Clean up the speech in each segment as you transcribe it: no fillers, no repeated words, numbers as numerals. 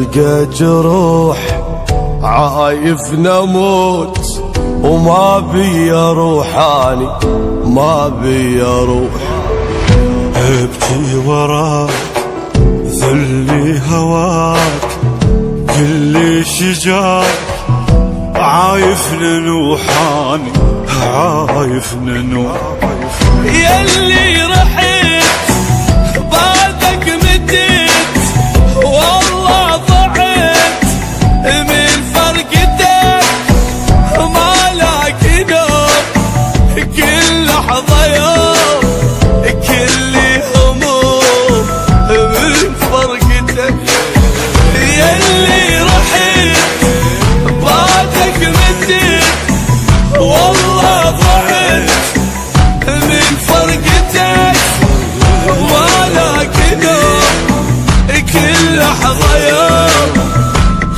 نلقى جروح عايف نموت وما بي روحاني ما بي روح. ابكي وراك ذلي هواك كل شجاع عايف ننوحاني عايف ننوح. ياللي رحت بعدك مديت والله ضعت من فرقتك ما لاقي نوم كل لحظة يوم كل هموم من فرقتك. ياللي رحت بعدك مديت والله ضعت من فرقتك ما لاقي نوم كل لحظة يوم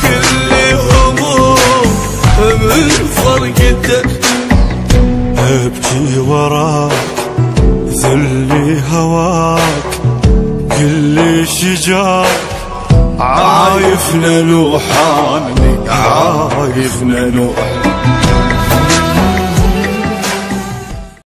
كل هموم من فرقتك. ابكي وراك ذلي هواك كل شجاع عايف ننوحاني عايف ننوح.